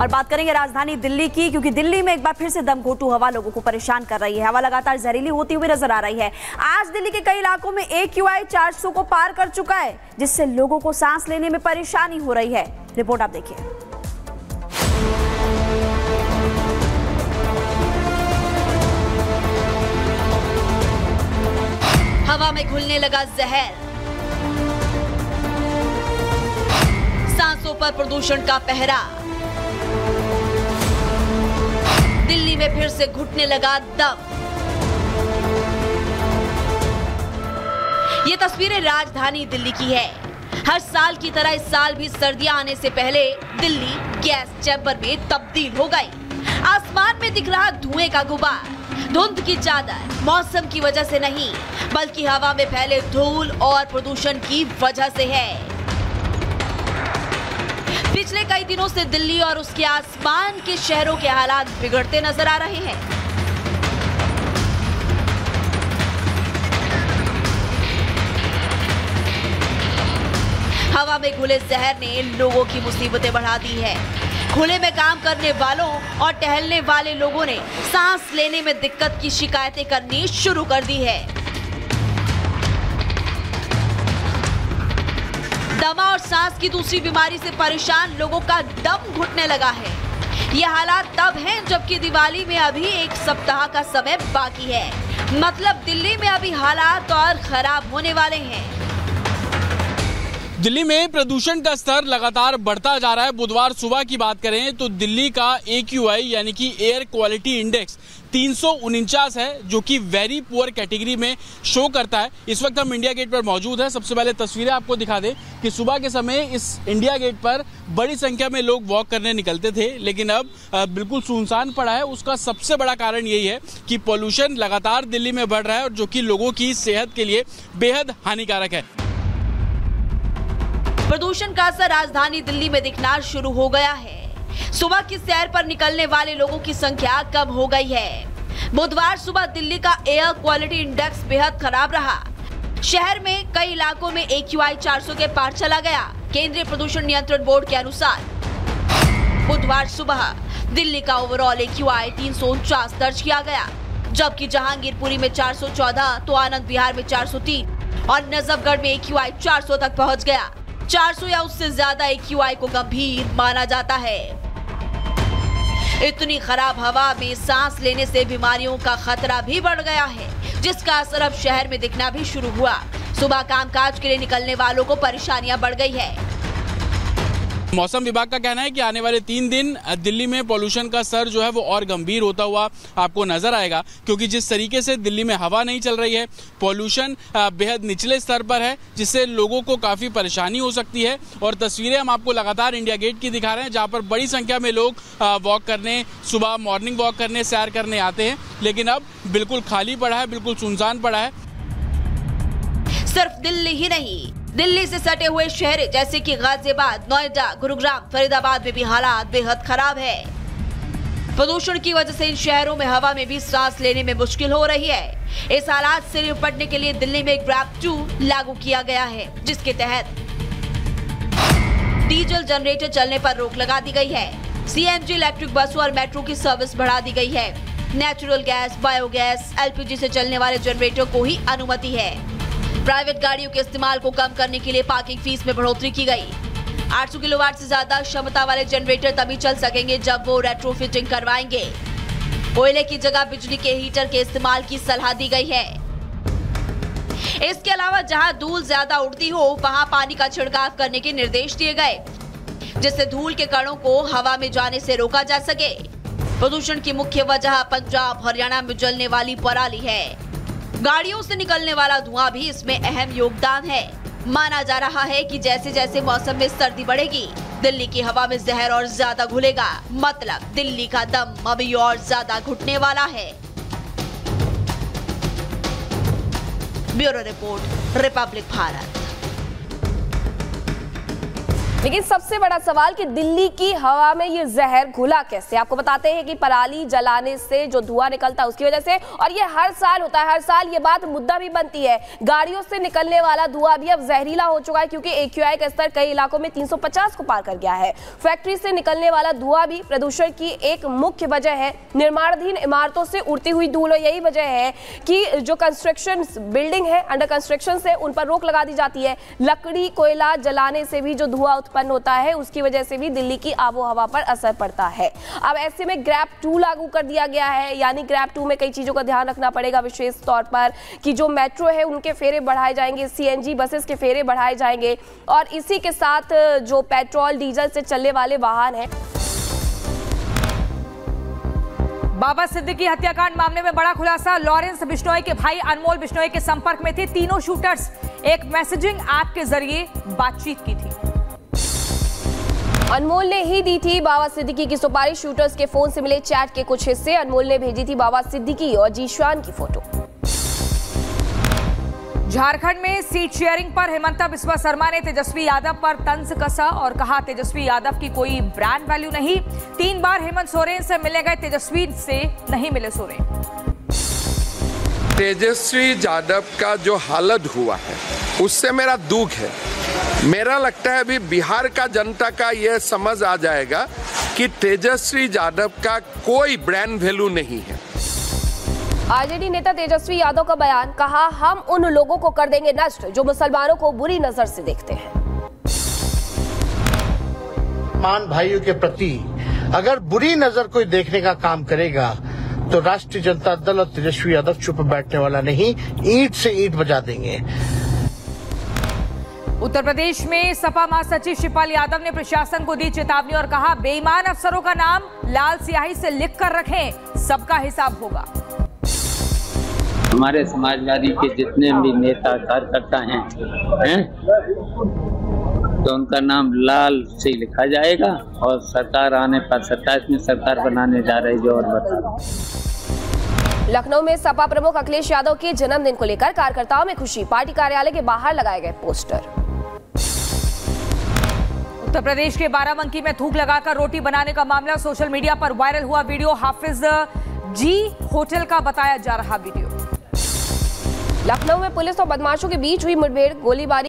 और बात करेंगे राजधानी दिल्ली की, क्योंकि दिल्ली में एक बार फिर से दमघोंटू हवा लोगों को परेशान कर रही है। हवा लगातार जहरीली होती हुई नजर आ रही है। आज दिल्ली के कई इलाकों में AQI 400 को पार कर चुका है, जिससे लोगों को सांस लेने में परेशानी हो रही है। रिपोर्ट आप देखिए। हवा में घुलने लगा जहर, सांसों पर प्रदूषण का पहरा, दिल्ली में फिर से घुटने लगा दम। ये तस्वीरें राजधानी दिल्ली की है। हर साल की तरह इस साल भी सर्दियां आने से पहले दिल्ली गैस चैम्बर में तब्दील हो गई। आसमान में दिख रहा धुएं का गुबार धुंध की चादर मौसम की वजह से नहीं, बल्कि हवा में फैले धूल और प्रदूषण की वजह से है। पिछले कई दिनों से दिल्ली और उसके आसपास के शहरों के हालात बिगड़ते नजर आ रहे हैं। हवा में घुले जहर ने लोगों की मुसीबतें बढ़ा दी है। खुले में काम करने वालों और टहलने वाले लोगों ने सांस लेने में दिक्कत की शिकायतें करनी शुरू कर दी है। दमा और सांस की दूसरी बीमारी से परेशान लोगों का दम घुटने लगा है। ये हालात तब हैं जबकि दिवाली में अभी एक सप्ताह का समय बाकी है। मतलब दिल्ली में अभी हालात और खराब होने वाले हैं। दिल्ली में प्रदूषण का स्तर लगातार बढ़ता जा रहा है। बुधवार सुबह की बात करें तो दिल्ली का AQI यानी कि एयर क्वालिटी इंडेक्स 349 है, जो कि वेरी पुअर कैटेगरी में शो करता है। इस वक्त हम इंडिया गेट पर मौजूद हैं। सबसे पहले तस्वीरें आपको दिखा दें कि सुबह के समय इस इंडिया गेट पर बड़ी संख्या में लोग वॉक करने निकलते थे, लेकिन अब बिल्कुल सुनसान पड़ा है। उसका सबसे बड़ा कारण यही है कि पॉल्यूशन लगातार दिल्ली में बढ़ रहा है, और जो कि लोगों की सेहत के लिए बेहद हानिकारक है। प्रदूषण का असर राजधानी दिल्ली में दिखना शुरू हो गया है। सुबह की सैर पर निकलने वाले लोगों की संख्या कम हो गई है। बुधवार सुबह दिल्ली का एयर क्वालिटी इंडेक्स बेहद खराब रहा। शहर में कई इलाकों में AQI 400 के पार चला गया। केंद्रीय प्रदूषण नियंत्रण बोर्ड के अनुसार बुधवार सुबह दिल्ली का ओवरऑल AQI 349 दर्ज किया गया, जबकि जहांगीरपुरी में 414 तो आनंद विहार में 403 और नजफगढ़ में AQI 400 तक पहुंच गया। 400 या उससे ज्यादा AQI को गंभीर माना जाता है। इतनी खराब हवा में सांस लेने से बीमारियों का खतरा भी बढ़ गया है, जिसका असर अब शहर में दिखना भी शुरू हुआ। सुबह कामकाज के लिए निकलने वालों को परेशानियां बढ़ गई है। मौसम विभाग का कहना है कि आने वाले 3 दिन दिल्ली में पॉल्यूशन का स्तर जो है वो और गंभीर होता हुआ आपको नजर आएगा, क्योंकि जिस तरीके से दिल्ली में हवा नहीं चल रही है, पॉल्यूशन बेहद निचले स्तर पर है, जिससे लोगों को काफी परेशानी हो सकती है। और तस्वीरें हम आपको लगातार इंडिया गेट की दिखा रहे हैं, जहां पर बड़ी संख्या में लोग वॉक करने, सुबह मॉर्निंग वॉक करने, सैर करने आते हैं, लेकिन अब बिल्कुल खाली पड़ा है, बिल्कुल सुनसान पड़ा है। सिर्फ दिल्ली ही नहीं, दिल्ली से सटे हुए शहर जैसे कि गाजियाबाद, नोएडा, गुरुग्राम, फरीदाबाद में भी हालात बेहद खराब है। प्रदूषण की वजह से इन शहरों में हवा में भी सांस लेने में मुश्किल हो रही है। इस हालात से निपटने के लिए दिल्ली में ग्रैब 2 लागू किया गया है, जिसके तहत डीजल जनरेटर चलने पर रोक लगा दी गई है। CNG, इलेक्ट्रिक बसों और मेट्रो की सर्विस बढ़ा दी गई है। नेचुरल गैस, बायोगैस, LPG से चलने वाले जनरेटर को ही अनुमति है। प्राइवेट गाड़ियों के इस्तेमाल को कम करने के लिए पार्किंग फीस में बढ़ोतरी की गई। 800 किलोवाट से ज्यादा क्षमता वाले जनरेटर तभी चल सकेंगे जब वो रेट्रोफिटिंग करवाएंगे। कोयले की जगह बिजली के हीटर के इस्तेमाल की सलाह दी गई है। इसके अलावा जहां धूल ज्यादा उड़ती हो, वहां पानी का छिड़काव करने के निर्देश दिए गए, जिससे धूल के कणों को हवा में जाने से रोका जा सके। प्रदूषण की मुख्य वजह पंजाब, हरियाणा में जलने वाली पराली है। गाड़ियों से निकलने वाला धुआं भी इसमें अहम योगदान है। माना जा रहा है कि जैसे जैसे मौसम में सर्दी बढ़ेगी, दिल्ली की हवा में जहर और ज्यादा घुलेगा। मतलब दिल्ली का दम अभी और ज्यादा घुटने वाला है। Bureau report, Republic Bharat. लेकिन सबसे बड़ा सवाल कि दिल्ली की हवा में ये जहर घुला कैसे। आपको बताते हैं कि पराली जलाने से जो धुआं निकलता है उसकी वजह से, और ये हर साल होता है, हर साल ये बात मुद्दा भी बनती है। गाड़ियों से निकलने वाला धुआं भी अब जहरीला हो चुका है क्योंकि AQI का स्तर कई इलाकों में 350 को पार कर गया है। फैक्ट्री से निकलने वाला धुआं भी प्रदूषण की एक मुख्य वजह है। निर्माणाधीन इमारतों से उड़ती हुई धूल, यही वजह है कि जो कंस्ट्रक्शन बिल्डिंग है अंडर कंस्ट्रक्शन से उन पर रोक लगा दी जाती है। लकड़ी कोयला जलाने से भी जो धुआं उत्पन्न होता है उसकी वजह से भी दिल्ली की आबो हवा पर असर पड़ता है। अब ऐसे में ग्रैब 2 लागू कर दिया गया है, यानी ग्रैब 2 में कई चीजों का ध्यान रखना पड़ेगा, विशेष तौर पर कि जो मेट्रो है उनके फेरे बढ़ाए जाएंगे, CNG बसेस के फेरे बढ़ाए जाएंगे, और इसी के साथ जो पेट्रोल डीजल से चलने वाले वाहन हैं। बाबा सिद्दीकी हत्याकांड मामले में बड़ा खुलासा। लॉरेंस बिश्नोई के भाई अनमोल बिश्नोई के संपर्क में थे तीनों शूटर्स। एक मैसेजिंग ऐप के जरिए बातचीत की थी। अनमोल ने ही दी थी बाबा सिद्दीकी की सुपारी। शूटर्स के फोन से मिले चैट के कुछ हिस्से अनमोल ने भेजी थी बाबा सिद्दीकी और जीशान की फोटो। झारखंड में सीट शेयरिंग पर हिमंता बिस्वा शर्मा ने तेजस्वी यादव पर तंज कसा और कहा तेजस्वी यादव की कोई ब्रांड वैल्यू नहीं। 3 बार हेमंत सोरेन से मिले गए, तेजस्वी से नहीं मिले सोरेन। तेजस्वी यादव का जो हालत हुआ है उससे मेरा दुख है। मेरा लगता है अभी बिहार का जनता का यह समझ आ जाएगा कि तेजस्वी यादव का कोई ब्रांड वैल्यू नहीं है। आरजेडी नेता तेजस्वी यादव का बयान, कहा हम उन लोगों को कर देंगे नष्ट जो मुसलमानों को बुरी नजर से देखते हैं। मान भाइयों के प्रति अगर बुरी नजर कोई देखने का काम करेगा तो राष्ट्रीय जनता दल और तेजस्वी यादव चुप बैठने वाला नहीं, ईंट से ईंट बजा देंगे। उत्तर प्रदेश में सपा महासचिव शिवपाल यादव ने प्रशासन को दी चेतावनी और कहा बेईमान अफसरों का नाम लाल स्याही से लिख कर रखें, सबका हिसाब होगा। हमारे समाजवादी के जितने भी नेता कार्यकर्ता हैं तो उनका नाम लाल से लिखा जाएगा और सरकार आने पर 27 में सरकार बनाने जा रही जो और बता। लखनऊ में सपा प्रमुख अखिलेश यादव के जन्मदिन को लेकर कार्यकर्ताओं में खुशी। पार्टी कार्यालय के बाहर लगाए गए पोस्टर। उत्तर प्रदेश के बाराबंकी में थूक लगाकर रोटी बनाने का मामला सोशल मीडिया पर वायरल हुआ। वीडियो हाफिज जी होटल का बताया जा रहा वीडियो। लखनऊ में पुलिस और बदमाशों के बीच हुई मुठभेड़, गोलीबारी